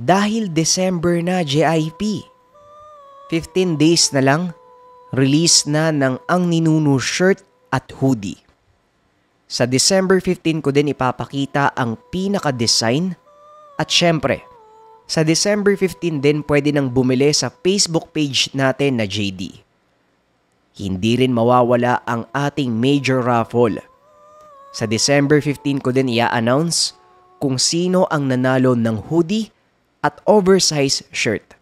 Dahil December na, JIP. 15 days na lang, release na ng Ang Ninuno shirt at hoodie. Sa December 15 ko din ipapakita ang pinaka-design at syempre, sa December 15 din pwede nang bumili sa Facebook page natin na JD. Hindi rin mawawala ang ating major raffle. Sa December 15 ko din i-announce kung sino ang nanalo ng hoodie at oversized shirt.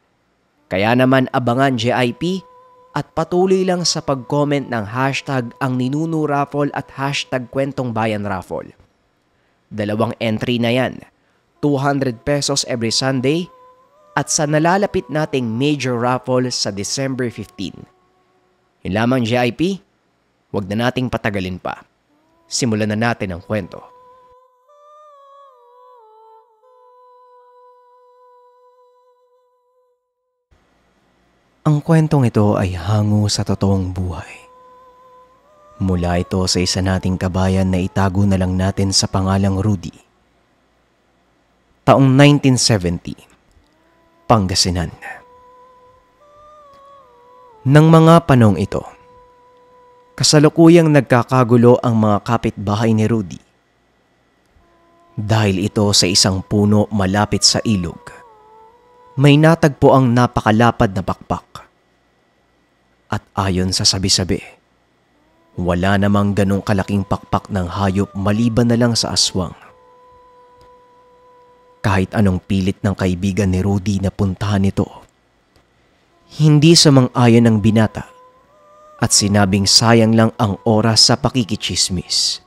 Kaya naman abangan JIP at patuloy lang sa pag-comment ng hashtag ang Ninuno Raffle at hashtag Kwentong Bayan Raffle. 2 entry na yan, 200 pesos every Sunday at sa nalalapit nating major raffle sa December 15. Yun lamang JIP, huwag na nating patagalin pa. Simulan na natin ang kwento. Ang kwentong ito ay hango sa totoong buhay. Mula ito sa isa nating kabayan na itago na lang natin sa pangalang Rudy. Taong 1970, Pangasinan. Nang mga panong ito, kasalukuyang nagkakagulo ang mga kapitbahay ni Rudy. Dahil ito sa isang puno malapit sa ilog, may natagpo ang napakalapad na pakpak. At ayon sa sabi-sabi, wala namang ganong kalaking pakpak ng hayop maliban na lang sa aswang. Kahit anong pilit ng kaibigan ni Rudy na puntahan ito, hindi sumang-ayon ang binata at sinabing sayang lang ang oras sa pakikichismis.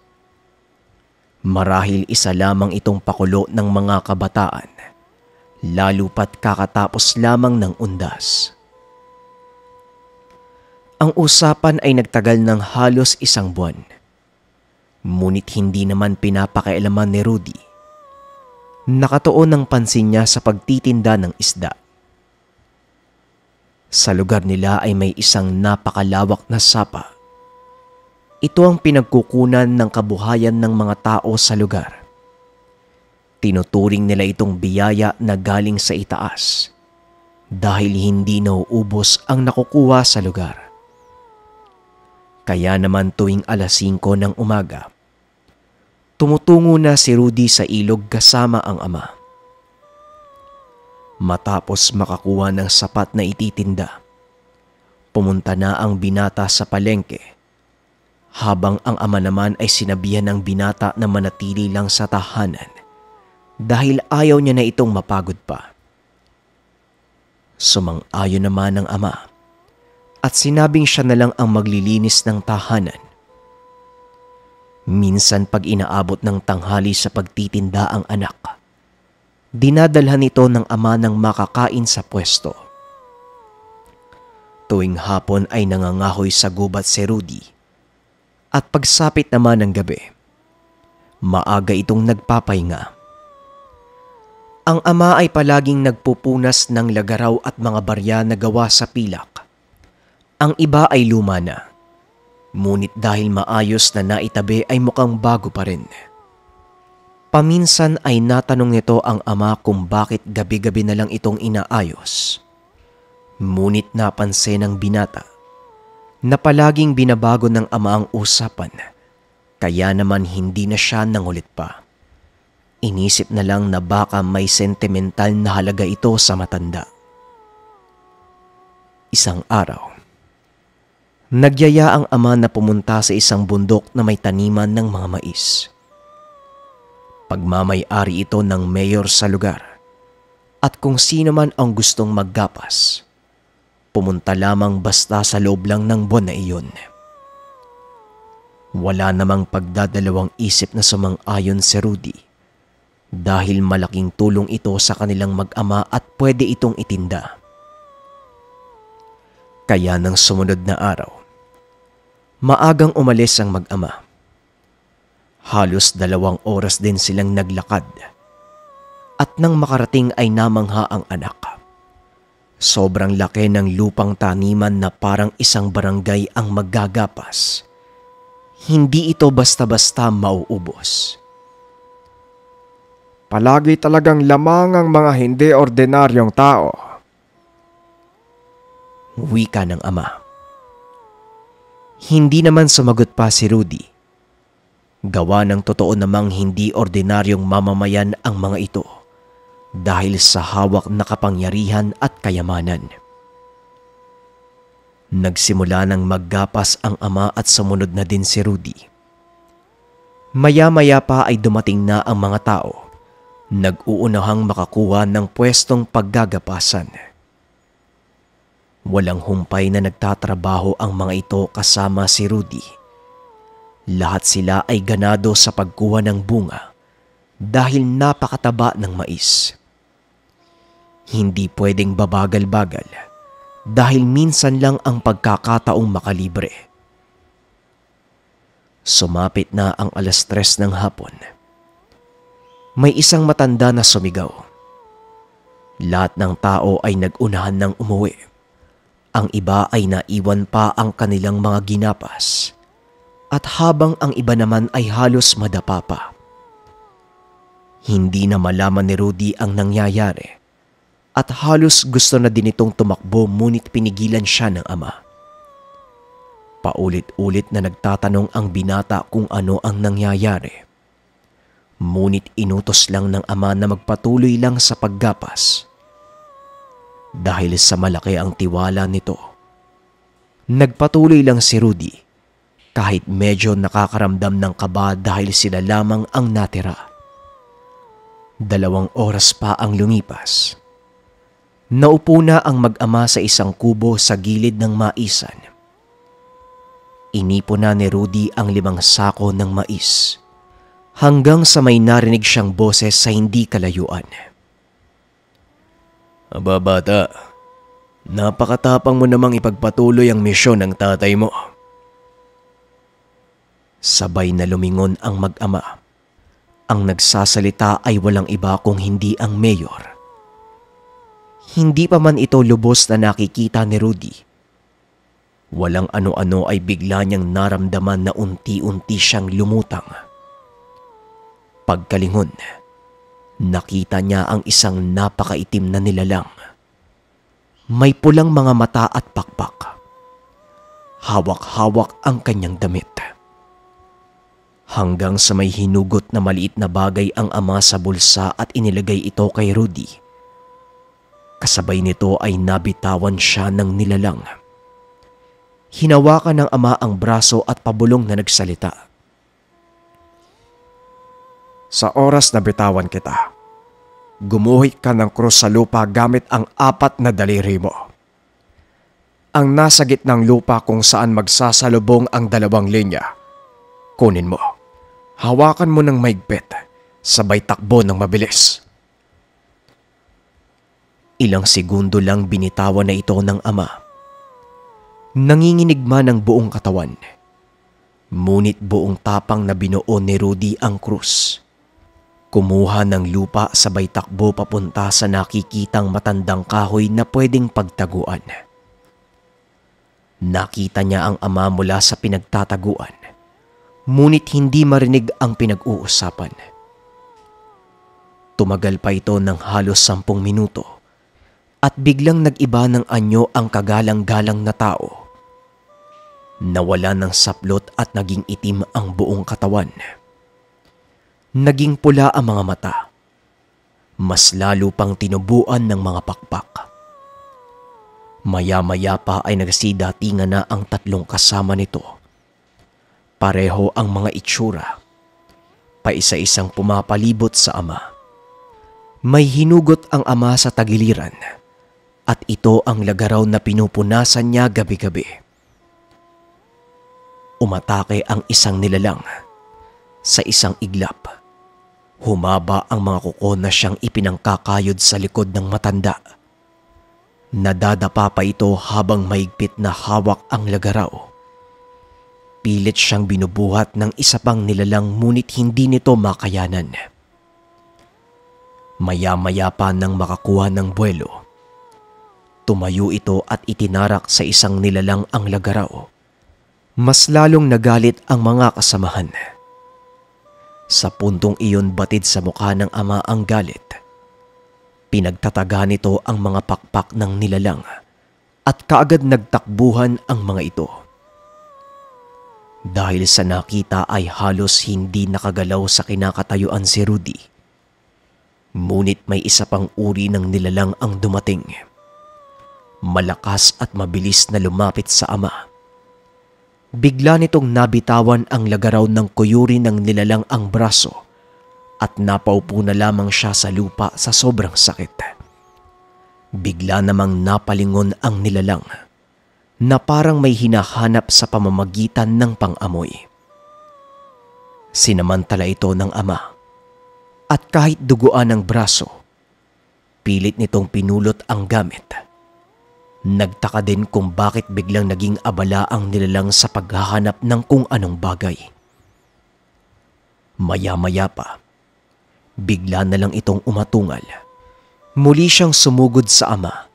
Marahil isa lamang itong pakulo ng mga kabataan, lalo pat kakatapos lamang ng undas. Ang usapan ay nagtagal ng halos 1 buwan. Ngunit hindi naman pinapakialaman ni Rudy. Nakatuon ng pansin niya sa pagtitinda ng isda. Sa lugar nila ay may isang napakalawak na sapa. Ito ang pinagkukunan ng kabuhayan ng mga tao sa lugar. Tinuturing nila itong biyaya na galing sa itaas dahil hindi nauubos ang nakukuha sa lugar. Kaya naman tuwing alas 5 ng umaga, tumutungo na si Rudy sa ilog kasama ang ama. Matapos makakuha ng sapat na ititinda, pumunta na ang binata sa palengke, habang ang ama naman ay sinabihan ng binata na manatili lang sa tahanan dahil ayaw niya na itong mapagod pa. Sumang-ayon naman ang ama at sinabing siya na lang ang maglilinis ng tahanan. Minsan pag inaabot ng tanghali sa pagtitinda ang anak, dinadalhan ito ng ama ng makakain sa pwesto. Tuwing hapon ay nangangahoy sa gubat si Rudy at pagsapit naman ng gabi, maaga itong nagpapahinga. Ang ama ay palaging nagpupunas ng lagaraw at mga barya na gawa sa pilak. Ang iba ay luma na, ngunit dahil maayos na naitabi ay mukhang bago pa rin. Paminsan ay natanong nito ang ama kung bakit gabi-gabi na lang itong inaayos. Ngunit napansin ng binata na palaging binabago ng ama ang usapan, kaya naman hindi na siya nangulit pa. Inisip na lang na baka may sentimental na halaga ito sa matanda. Isang araw, nagyaya ang ama na pumunta sa isang bundok na may taniman ng mga mais. Pagmamay-ari ito ng mayor sa lugar at kung sino man ang gustong maggapas, pumunta lamang basta sa loob lang ng buwan na iyon. Wala namang pagdadalawang isip na sumang-ayon si Rudy dahil malaking tulong ito sa kanilang mag-ama at pwede itong itinda. Kaya nang sumunod na araw, maagang umalis ang mag-ama. Halos 2 oras din silang naglakad at nang makarating ay namangha ang anak. Sobrang laki ng lupang taniman na parang isang barangay ang maggagapas. Hindi ito basta-basta mauubos. Palagi talagang lamang ang mga hindi ordinaryong tao. Wika ng ama. Hindi naman sumagot pa si Rudy. Gawa ng totoo namang hindi ordinaryong mamamayan ang mga ito dahil sa hawak na kapangyarihan at kayamanan. Nagsimula ng maggapas ang ama at sumunod na din si Rudy. Maya-maya pa ay dumating na ang mga tao, nag-uunahang makakuha ng pwestong paggagapasan. Walang humpay na nagtatrabaho ang mga ito kasama si Rudy. Lahat sila ay ganado sa pagkuha ng bunga dahil napakataba ng mais. Hindi pwedeng babagal-bagal dahil minsan lang ang pagkakataong makalibre. Sumapit na ang 3:00 ng hapon. May isang matanda na sumigaw. Lahat ng tao ay nag-unahan ng umuwi. Ang iba ay naiwan pa ang kanilang mga ginapas. At habang ang iba naman ay halos madapa pa. Hindi na malaman ni Rudy ang nangyayari at halos gusto na din itong tumakbo ngunit pinigilan siya ng ama. Paulit-ulit na nagtatanong ang binata kung ano ang nangyayari. Ngunit inutos lang ng ama na magpatuloy lang sa paggapas. Dahil sa malaki ang tiwala nito, nagpatuloy lang si Rudy kahit medyo nakakaramdam ng kaba dahil sila lamang ang natira. 2 oras pa ang lumipas. Naupo na ang mag-ama sa isang kubo sa gilid ng maisan. Inipo na ni Rudy ang 5 sako ng mais hanggang sa may narinig siyang boses sa hindi kalayuan. Aba bata, napakatapang mo namang ipagpatuloy ang misyon ng tatay mo. Sabay na lumingon ang mag-ama. Ang nagsasalita ay walang iba kung hindi ang mayor. Hindi pa man ito lubos na nakikita ni Rudy. Walang ano-ano ay bigla niyang naramdaman na unti-unti siyang lumutang. Pagkalingon, nakita niya ang isang napakaitim na nilalang. May pulang mga mata at pakpak. Hawak-hawak ang kanyang damit. Hanggang sa may hinugot na maliit na bagay ang ama sa bulsa at inilagay ito kay Rudy. Kasabay nito ay nabitawan siya ng nilalang. Hinawakan ng ama ang braso at pabulong na nagsalita. Sa oras na bitawan kita, gumuhit ka ng krus sa lupa gamit ang 4 na daliri mo. Ang nasa gitnang lupa kung saan magsasalubong ang 2 linya, kunin mo. Hawakan mo ng maigpit, sabay takbo ng mabilis. Ilang segundo lang binitawan na ito ng ama. Nanginginig man ang buong katawan. Ngunit buong tapang na binuo ni Rudy ang krus. Kumuha ng lupa sabay takbo papunta sa nakikitang matandang kahoy na pwedeng pagtaguan. Nakita niya ang ama mula sa pinagtataguan. Ngunit hindi marinig ang pinag-uusapan. Tumagal pa ito ng halos 10 minuto at biglang nag-iba ng anyo ang kagalang-galang na tao. Nawala ng saplot at naging itim ang buong katawan. Naging pula ang mga mata. Mas lalo pang tinubuan ng mga pakpak. Maya-maya pa ay nagsidatingan na ang 3 kasama nito. Pareho ang mga itsura. Paisa-isang pumapalibot sa ama. May hinugot ang ama sa tagiliran at ito ang lagaraw na pinupunasan niya gabi-gabi. Umatake ang isang nilalang. Sa isang iglap, humaba ang mga kuko na siyang ipinangkakayod sa likod ng matanda. Nadadapa pa ito habang mahigpit na hawak ang lagaraw. Pilit siyang binubuhat ng isa pang nilalang ngunit hindi nito makayanan. Maya-maya pa nang makakuha ng buwelo, tumayo ito at itinarak sa isang nilalang ang lagaraw. Mas lalong nagalit ang mga kasamahan. Sa puntong iyon batid sa mukha ng ama ang galit. Pinagtataga nito ang mga pakpak ng nilalang at kaagad nagtakbuhan ang mga ito. Dahil sa nakita ay halos hindi nakagalaw sa kinakatayuan si Rudy. Ngunit may isa pang uri ng nilalang ang dumating. Malakas at mabilis na lumapit sa ama. Bigla nitong nabitawan ang lagaraw ng kuyuri ng nilalang ang braso at napaupo na lamang siya sa lupa sa sobrang sakit. Bigla namang napalingon ang nilalang na parang may hinahanap sa pamamagitan ng pang-amoy. Sinamantala ito ng ama at kahit duguan ang braso, pilit nitong pinulot ang gamit. Nagtaka din kung bakit biglang naging abala ang nilalang sa paghahanap ng kung anong bagay. Maya-maya pa, bigla na lang itong umatungal. Muli siyang sumugod sa ama.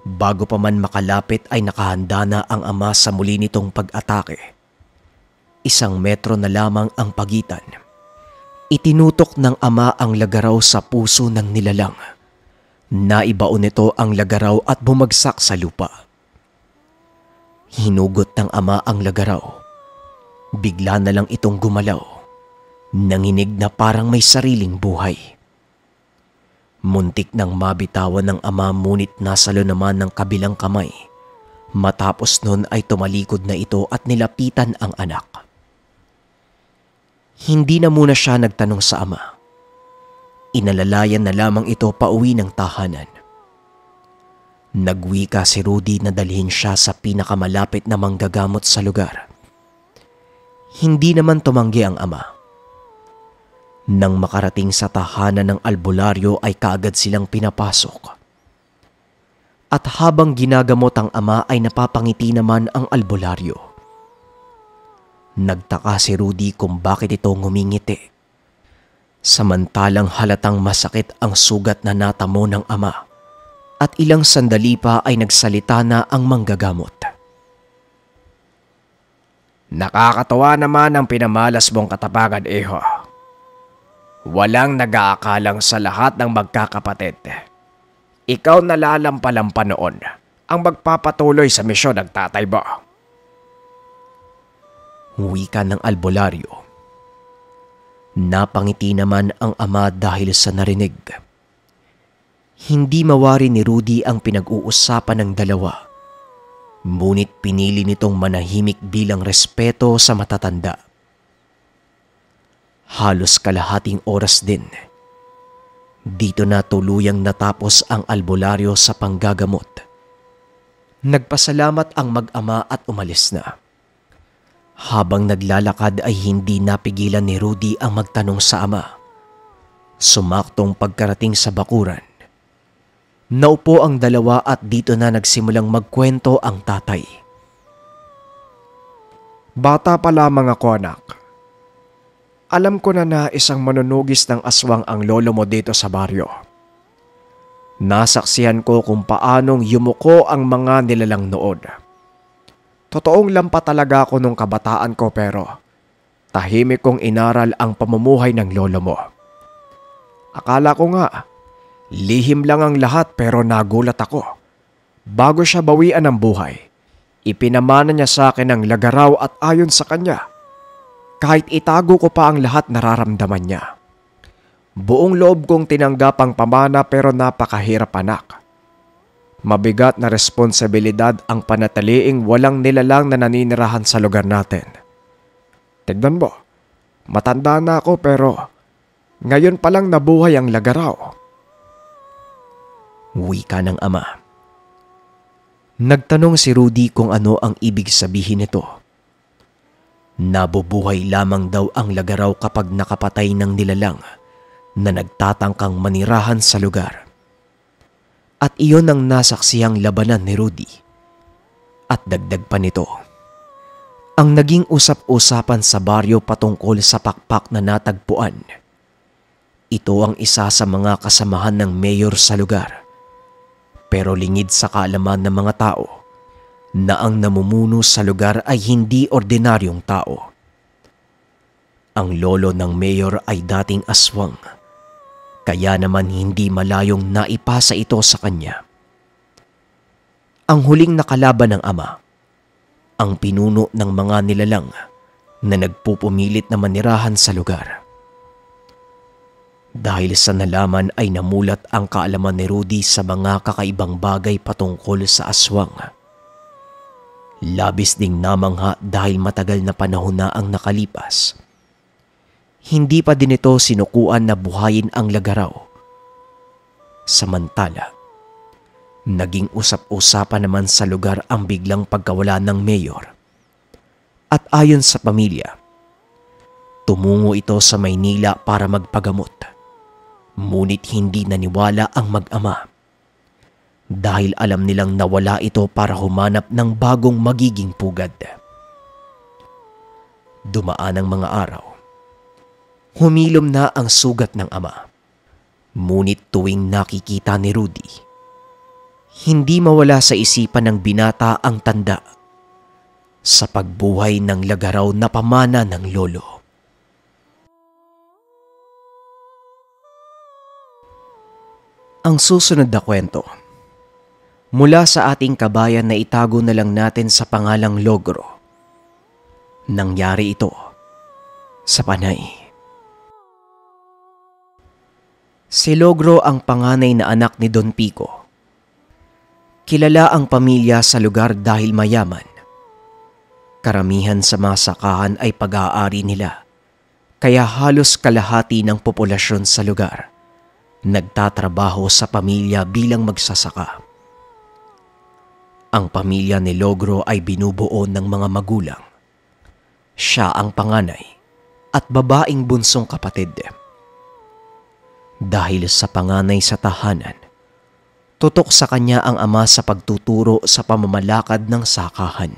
Bago pa man makalapit ay nakahanda na ang ama sa muli nitong pag-atake. 1 metro na lamang ang pagitan. Itinutok ng ama ang lagaraw sa puso ng nilalang. Naibaon nito ang lagaraw at bumagsak sa lupa. Hinugot ng ama ang lagaraw. Bigla na lang itong gumalaw. Nanginig na parang may sariling buhay. Muntik nang mabitawan ng ama ngunit nasalo naman ng kabilang kamay. Matapos nun ay tumalikod na ito at nilapitan ang anak. Hindi na muna siya nagtanong sa ama. Inalalayan na lamang ito pauwi ng tahanan. Nagwika si Rudy na dalhin siya sa pinakamalapit na manggagamot sa lugar. Hindi naman tumanggi ang ama. Nang makarating sa tahanan ng albularyo ay kaagad silang pinapasok. At habang ginagamot ang ama ay napapangiti naman ang albularyo. Nagtaka si Rudy kung bakit ito ngumingiti. Samantalang halatang masakit ang sugat na natamo ng ama at ilang sandali pa ay nagsalita na ang manggagamot. Nakakatawa naman ang pinamalas mong katapangan, Iho. Walang nag-aakalang sa lahat ng magkakapatid. Ikaw nalalampalampa noon ang magpapatuloy sa misyon ng tatay mo. Wika ng albularyo. Napangiti naman ang ama dahil sa narinig. Hindi mawari ni Rudy ang pinag-uusapan ng dalawa. Ngunit pinili nitong manahimik bilang respeto sa matatanda. Halos kalahating oras din. Dito na tuluyang natapos ang albularyo sa panggagamot. Nagpasalamat ang mag-ama at umalis na. Habang naglalakad ay hindi napigilan ni Rudy ang magtanong sa ama. Sumaktong pagkarating sa bakuran. Naupo ang dalawa at dito na nagsimulang magkwento ang tatay. Bata pa lamang ako, anak. Alam ko na isang manunugis ng aswang ang lolo mo dito sa baryo. Nasaksihan ko kung paanong yumuko ang mga nilalang noon. Totoong lampa talaga ako nung kabataan ko pero tahimik kong inaral ang pamumuhay ng lolo mo. Akala ko nga, lihim lang ang lahat pero nagulat ako. Bago siya bawian ng buhay, ipinamana niya sa akin ang lagaraw at ayon sa kanya, kahit itago ko pa ang lahat nararamdaman niya. Buong loob kong tinanggap ang pamana pero napakahirap, anak. Mabigat na responsibilidad ang panatiliing walang nilalang na naninirahan sa lugar natin. Tignan mo, matanda na ako pero ngayon palang nabuhay ang lagaraw. Wika ng ama. Nagtanong si Rudy kung ano ang ibig sabihin nito. Nabubuhay lamang daw ang lagaraw kapag nakapatay ng nilalang na nagtatangkang manirahan sa lugar. At iyon ang nasaksiyang labanan ni Rudy. At dagdag pa nito, ang naging usap-usapan sa baryo patungkol sa pakpak na natagpuan. Ito ang isa sa mga kasamahan ng mayor sa lugar. Pero lingid sa kaalaman ng mga tao na ang namumuno sa lugar ay hindi ordinaryong tao. Ang lolo ng mayor ay dating aswang, kaya naman hindi malayong naipasa ito sa kanya. Ang huling nakalaban ng ama, ang pinuno ng mga nilalang na nagpupumilit na manirahan sa lugar. Dahil sa nalaman ay namulat ang kaalaman ni Rudy sa mga kakaibang bagay patungkol sa aswang. Labis ding namangha dahil matagal na panahon na ang nakalipas. Hindi pa din ito sinukuan na buhayin ang lagaraw. Samantala, naging usap-usapan naman sa lugar ang biglang pagkawala ng mayor. At ayon sa pamilya, tumungo ito sa Maynila para magpagamot. Ngunit hindi naniwala ang mag-ama dahil alam nilang nawala ito para humanap ng bagong magiging pugad. Dumaan ang mga araw. Humilom na ang sugat ng ama. Ngunit tuwing nakikita ni Rudy, hindi mawala sa isipan ng binata ang tanda sa pagbuhay ng lagaraw na pamana ng lolo. Ang susunod na kwento, mula sa ating kabayan na itago na lang natin sa pangalang Logro. Nangyari ito sa Panay. Si Logro ang panganay na anak ni Don Pico. Kilala ang pamilya sa lugar dahil mayaman. Karamihan sa mga sakahan ay pag-aari nila, kaya halos kalahati ng populasyon sa lugar nagtatrabaho sa pamilya bilang magsasaka. Ang pamilya ni Logro ay binubuo ng mga magulang. Siya ang panganay at babaeng bunsong kapatid. Dahil sa panganay sa tahanan, tutok sa kanya ang ama sa pagtuturo sa pamamalakad ng sakahan.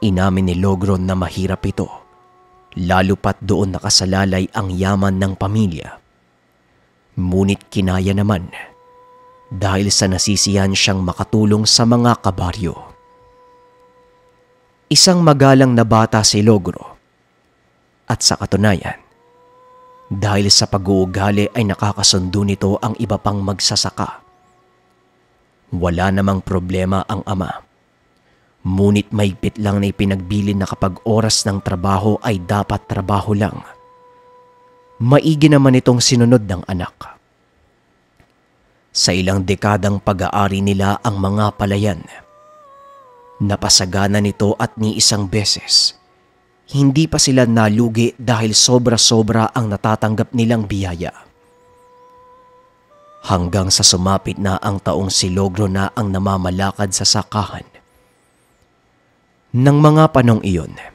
Inamin ni Logro na mahirap ito, lalo pat doon nakasalalay ang yaman ng pamilya. Ngunit kinaya naman dahil sa nasisiyan siyang makatulong sa mga kabaryo. Isang magalang na bata si Logro at sa katunayan, dahil sa pag-uugali ay nakakasundo nito ang iba pang magsasaka. Wala namang problema ang ama. Ngunit mahigpit lang na ipinagbilin na kapag oras ng trabaho ay dapat trabaho lang. Maigi naman itong sinunod ng anak. Sa ilang dekadang pag-aari nila ang mga palayan, napasagana nito at ni isang beses. Hindi pa sila nalugi dahil sobra-sobra ang natatanggap nilang biyaya. Hanggang sa sumapit na ang taong si Logro na ang namamalakad sa sakahan. Nang mga panong iyon,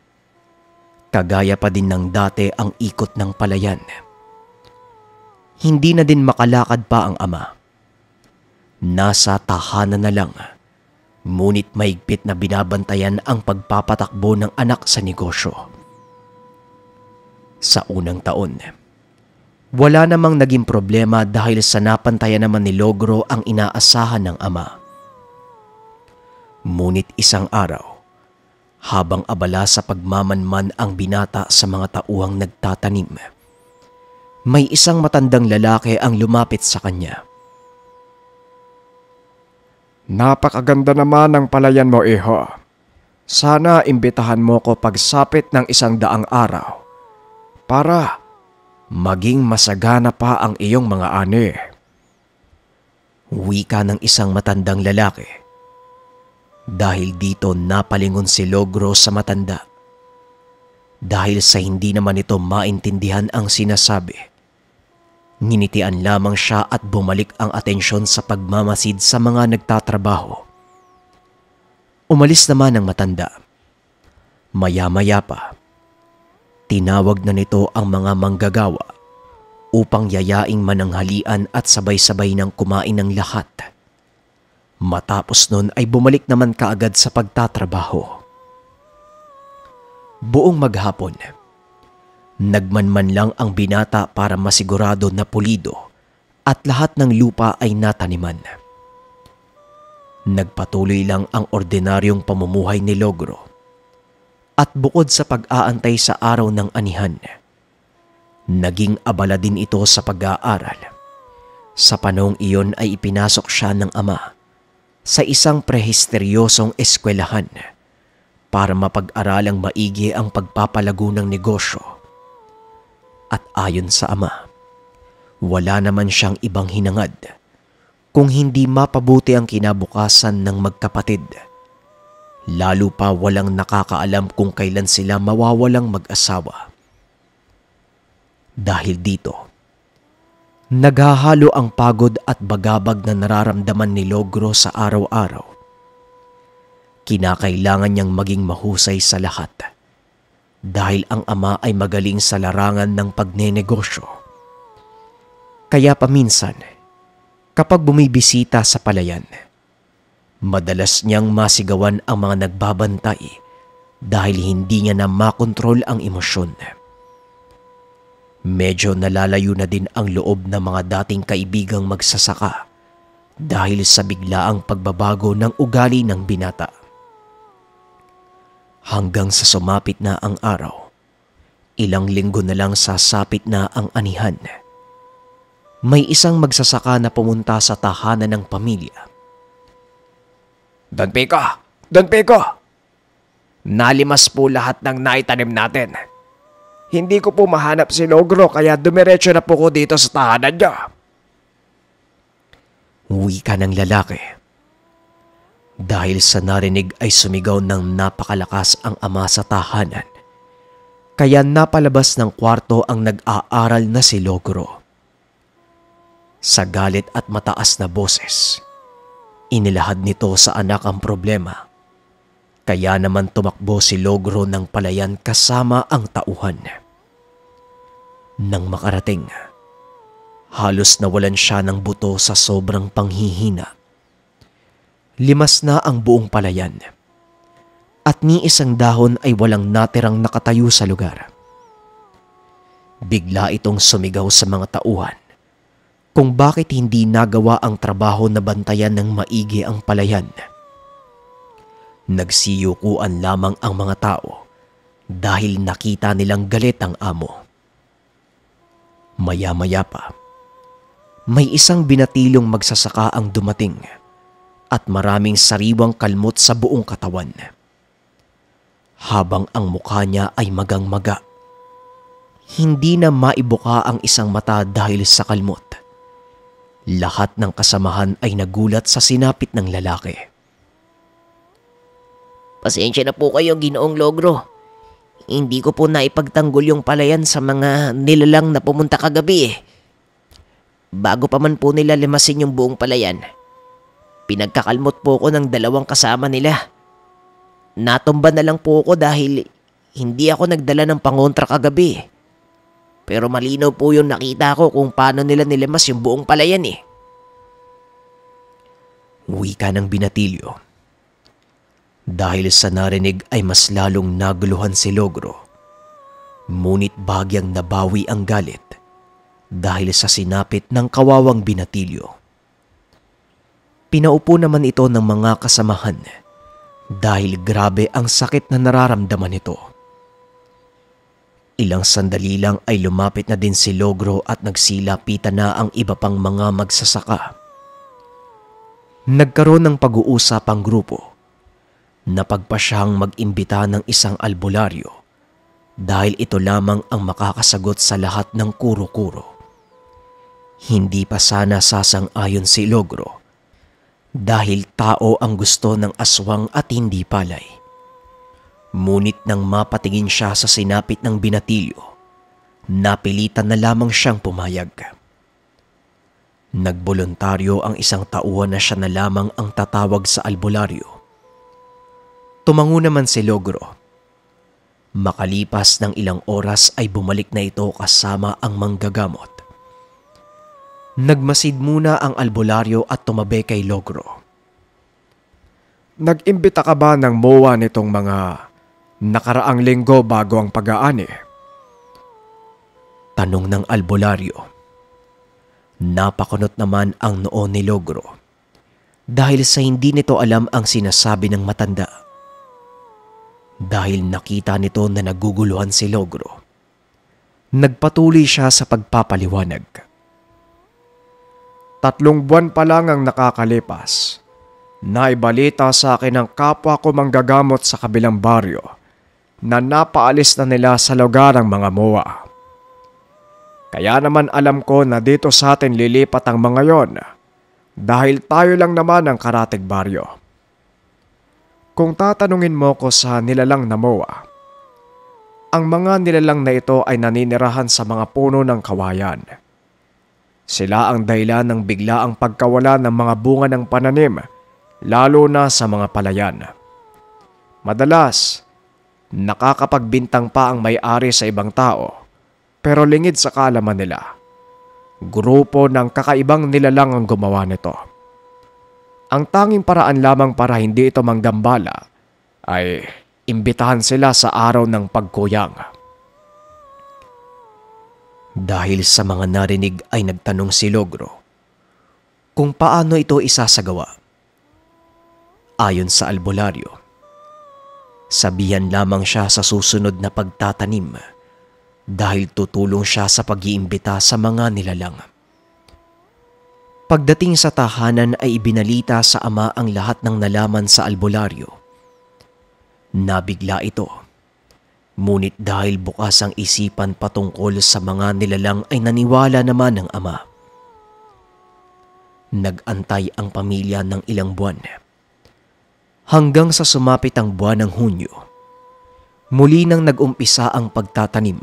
kagaya pa din ng dati ang ikot ng palayan. Hindi na din makalakad pa ang ama. Nasa tahanan na lang, ngunit mahigpit na binabantayan ang pagpapatakbo ng anak sa negosyo. Sa unang taon, wala namang naging problema dahil sa napantayan naman ni Logro ang inaasahan ng ama. Ngunit isang araw, habang abala sa pagmamanman ang binata sa mga tauhang nagtatanim, may isang matandang lalaki ang lumapit sa kanya. Napakaganda naman ng palayan mo, iho. Sana imbitahan mo ko pagsapit ng 100 araw para maging masagana pa ang iyong mga ani. Wika ng isang matandang lalaki. Dahil dito napalingon si Logro sa matanda. Dahil sa hindi naman ito maintindihan ang sinasabi, nginitian lamang siya at bumalik ang atensyon sa pagmamasid sa mga nagtatrabaho. Umalis naman ang matanda. Maya-maya pa, tinawag na nito ang mga manggagawa upang yayaing mananghalian at sabay-sabay ng kumain ng lahat. Matapos nun ay bumalik naman kaagad sa pagtatrabaho. Buong maghapon, nagmanman lang ang binata para masigurado na pulido at lahat ng lupa ay nataniman. Nagpatuloy lang ang ordinaryong pamumuhay ni Logro. At bukod sa pag-aantay sa araw ng anihan, naging abala din ito sa pag-aaral. Sa panahong iyon ay ipinasok siya ng ama sa isang prehisteryosong eskwelahan para mapag-aralang maigi ang pagpapalago ng negosyo. At ayon sa ama, wala naman siyang ibang hinangad kung hindi mapabuti ang kinabukasan ng magkapatid. Lalo pa walang nakakaalam kung kailan sila mawawalang mag-asawa. Dahil dito, naghahalo ang pagod at bagabag na nararamdaman ni Logro sa araw-araw. Kinakailangan niyang maging mahusay sa lahat dahil ang ama ay magaling sa larangan ng pagnenegosyo. Kaya paminsan, kapag bumibisita sa palayan, madalas niyang masigawan ang mga nagbabantay dahil hindi niya na makontrol ang emosyon. Medyo nalalayo na din ang loob ng mga dating kaibigang magsasaka dahil sa biglaang pagbabago ng ugali ng binata. Hanggang sa sumapit na ang araw, ilang linggo na lang sasapit na ang anihan. May isang magsasaka na pumunta sa tahanan ng pamilya. Don Pico! Don Pico! Nalimas po lahat ng naitanim natin. Hindi ko po mahanap si Logro kaya dumiretso na po ko dito sa tahanan niya. Wika ng lalaki. Dahil sa narinig ay sumigaw ng napakalakas ang ama sa tahanan. Kaya napalabas ng kwarto ang nag-aaral na si Logro. Sa galit at mataas na boses, inilahad nito sa anak ang problema. Kaya naman tumakbo si Logro ng palayan kasama ang tauhan. Nang makarating, halos nawalan siya ng buto sa sobrang panghihina. Limas na ang buong palayan at ni isang dahon ay walang natirang nakatayo sa lugar. Bigla itong sumigaw sa mga tauhan kung bakit hindi nagawa ang trabaho na bantayan ng maigi ang palayan. Nagsiyukuan lamang ang mga tao dahil nakita nilang galit ang amo. Maya-maya pa, may isang binatilong magsasaka ang dumating at maraming sariwang kalmot sa buong katawan. Habang ang mukha niya ay magang-maga, hindi na maibuka ang isang mata dahil sa kalmot. Lahat ng kasamahan ay nagulat sa sinapit ng lalaki. Pasensya na po kayo, Ginoong Logro. Hindi ko po naipagtanggol yung palayan sa mga nilalang na pumunta kagabi eh. Bago pa man po nila limasin yung buong palayan, pinagkakalmot po ko ng 2 kasama nila. Natumba na lang po ako dahil hindi ako nagdala ng pangontra kagabi. Pero malinaw po yung nakita ko kung paano nila nilimas yung buong palayan eh. Wika ng binatilyo. Dahil sa narinig ay mas lalong naguluhan si Logro. Ngunit bagyang nabawi ang galit dahil sa sinapit ng kawawang binatilyo. Pinaupo naman ito ng mga kasamahan dahil grabe ang sakit na nararamdaman nito. Ilang sandali lang ay lumapit na din si Logro at nagsilapitan na ang iba pang mga magsasaka. Nagkaroon ng pag-uusap ang grupo. Napagpa siyang mag-imbita ng isang albularyo dahil ito lamang ang makakasagot sa lahat ng kuro-kuro. Hindi pa sana sasang-ayon si Logro dahil tao ang gusto ng aswang at hindi palay. Ngunit nang mapatingin siya sa sinapit ng binatilyo, napilitan na lamang siyang pumayag. Nagboluntaryo ang isang tauhan na siya na lamang ang tatawag sa albularyo. Tumango naman si Logro. Makalipas ng ilang oras ay bumalik na ito kasama ang manggagamot. Nagmasid muna ang albularyo at tumabi kay Logro. Nag-imbita ka ba ng MOA nitong mga nakaraang linggo bago ang pag-aani? Tanong ng albularyo. Napakunot naman ang noo ni Logro dahil sa hindi nito alam ang sinasabi ng matanda. dahil nakita nito na naguguluhan si Logro. Nagpatuloy siya sa pagpapaliwanag. 3 buwan pa lang ang nakakalipas. Naibalita sa akin ng kapwa ko manggagamot sa kabilang baryo na napaalis na nila sa lugar ang mga MOA. Kaya naman alam ko na dito sa atin lilipat ang mga yon dahil tayo lang naman ang karatig baryo. Kung tatanungin mo ko sa nilalang na MOA, ang mga nilalang na ito ay naninirahan sa mga puno ng kawayan. Sila ang dahilan ng biglaang pagkawala ng mga bunga ng pananim, lalo na sa mga palayan. Madalas, nakakapagbintang pa ang may-ari sa ibang tao, pero lingid sa kaalaman nila, grupo ng kakaibang nilalang ang gumawa nito. Ang tanging paraan lamang para hindi ito manggambala ay imbitahan sila sa araw ng pagkuyang. Dahil sa mga narinig ay nagtanong si Logro kung paano ito isasagawa. Ayon sa albularyo, sabihan lamang siya sa susunod na pagtatanim dahil tutulong siya sa pag-iimbita sa mga nilalang. Pagdating sa tahanan ay ibinalita sa ama ang lahat ng nalaman sa albularyo. Nabigla ito, ngunit dahil bukas ang isipan patungkol sa mga nilalang ay naniwala naman ng ama. Nag-antay ang pamilya ng ilang buwan. Hanggang sa sumapit ang buwan ng Hunyo, muli nang nag-umpisa ang pagtatanim.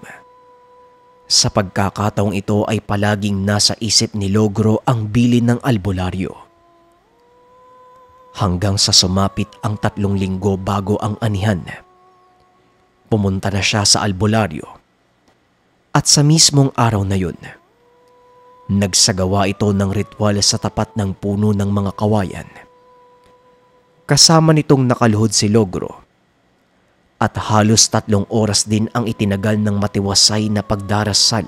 Sa pagkakataong ito ay palaging nasa isip ni Logro ang bilin ng albularyo. Hanggang sa sumapit ang 3 linggo bago ang anihan, pumunta na siya sa albularyo at sa mismong araw na yun, nagsagawa ito ng ritual sa tapat ng puno ng mga kawayan. Kasama nitong nakaluhod si Logro at halos 3 oras din ang itinagal ng matiwasay na pagdarasal.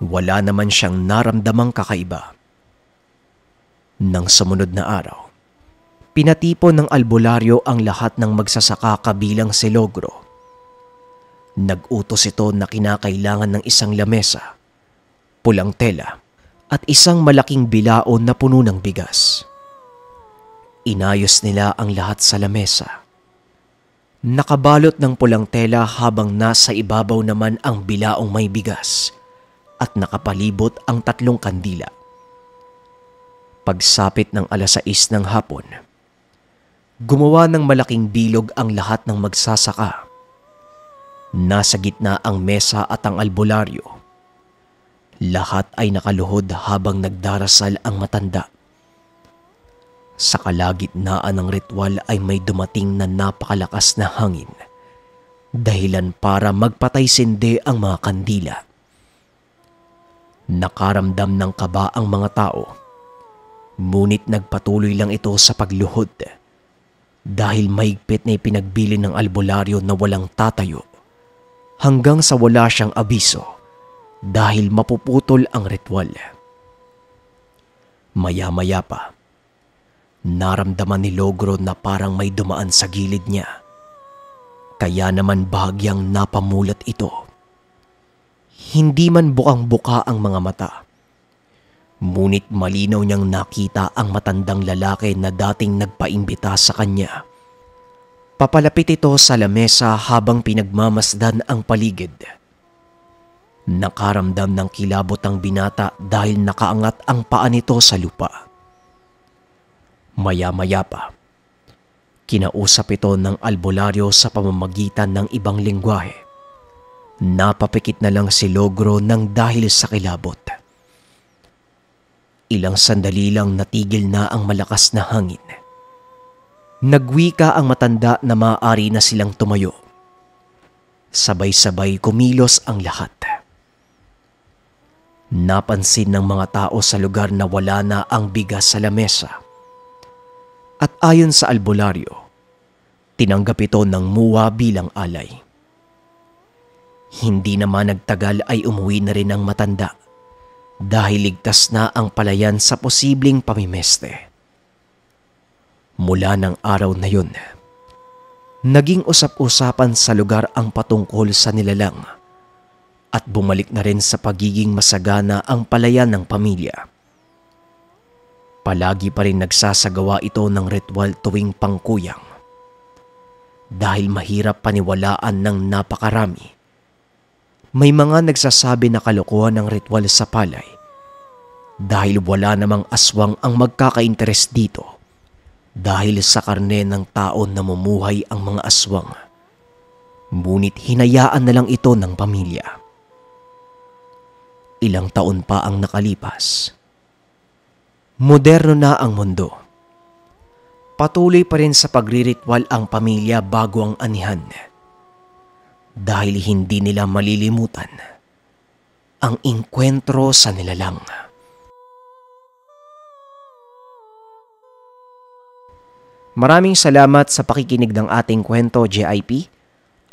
Wala naman siyang naramdamang kakaiba. Nang sumunod na araw, pinatipon ng albularyo ang lahat ng magsasaka kabilang si Logro. Nag-utos ito na kinakailangan ng isang lamesa, pulang tela at isang malaking bilaon na puno ng bigas. Inayos nila ang lahat sa lamesa. Nakabalot ng pulang tela habang nasa ibabaw naman ang bilaong may bigas at nakapalibot ang 3 kandila. Pagsapit ng 6:00 ng hapon, gumawa ng malaking bilog ang lahat ng magsasaka. Nasa gitna ang mesa at ang albularyo. Lahat ay nakaluhod habang nagdarasal ang matanda. Sa kalagitnaan ng ritual ay may dumating na napakalakas na hangin, dahilan para magpatay-sindi ang mga kandila. Nakaramdam ng kaba ang mga tao, ngunit nagpatuloy lang ito sa pagluhod dahil mahigpit na ipinagbili ng albularyo na walang tatayo hanggang sa wala siyang abiso dahil mapuputol ang ritual. Maya-maya pa, naramdaman ni Logro na parang may dumaan sa gilid niya. Kaya naman bahagyang napamulat ito. Hindi man bukang-buka ang mga mata, ngunit malinaw niyang nakita ang matandang lalaki na dating nagpaimbita sa kanya. Papalapit ito sa lamesa habang pinagmamasdan ang paligid. Nakaramdam ng kilabot ang binata dahil nakaangat ang paa nito sa lupa. Maya-maya pa, kinausap ito ng albularyo sa pamamagitan ng ibang lengguwahe. Napapikit na lang si Logro ng dahil sa kilabot. Ilang sandali lang natigil na ang malakas na hangin. Nagwika ang matanda na maaari na silang tumayo. Sabay-sabay kumilos ang lahat. Napansin ng mga tao sa lugar na wala na ang bigas sa lamesa. At ayon sa albularyo, tinanggap ito ng MUA bilang alay. Hindi naman nagtagal ay umuwi na rin ang matanda dahil ligtas na ang palayan sa posibleng pamimeste. Mula ng araw na yun, Naging usap-usapan sa lugar ang patungkol sa nilalang at bumalik na rin sa pagiging masagana ang palayan ng pamilya. Palagi pa rin nagsasagawa ito ng ritual tuwing pangkuyang. Dahil mahirap paniwalaan ng napakarami, may mga nagsasabi na kalokohan ng ritual sa palay dahil wala namang aswang ang magkaka-interes dito dahil sa karne ng tao na namumuhay ang mga aswang. Ngunit hinayaan na lang ito ng pamilya. Ilang taon pa ang nakalipas. Moderno na ang mundo. Patuloy pa rin sa pagriritwal ang pamilya bago ang anihan. Dahil hindi nila malilimutan ang inkwentro sa nilalang. Maraming salamat sa pakikinig ng ating kwento, JIP.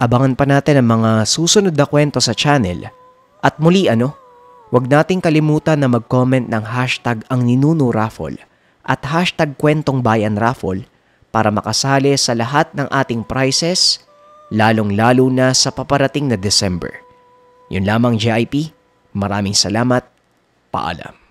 Abangan pa natin ang mga susunod na kwento sa channel. At muli huwag nating kalimutan na mag-comment ng hashtag ang Ninuno Raffle at hashtag Kwentong Bayan Raffle para makasali sa lahat ng ating prizes, lalong-lalo na sa paparating na December. Yun lamang, JIP. Maraming salamat. Paalam.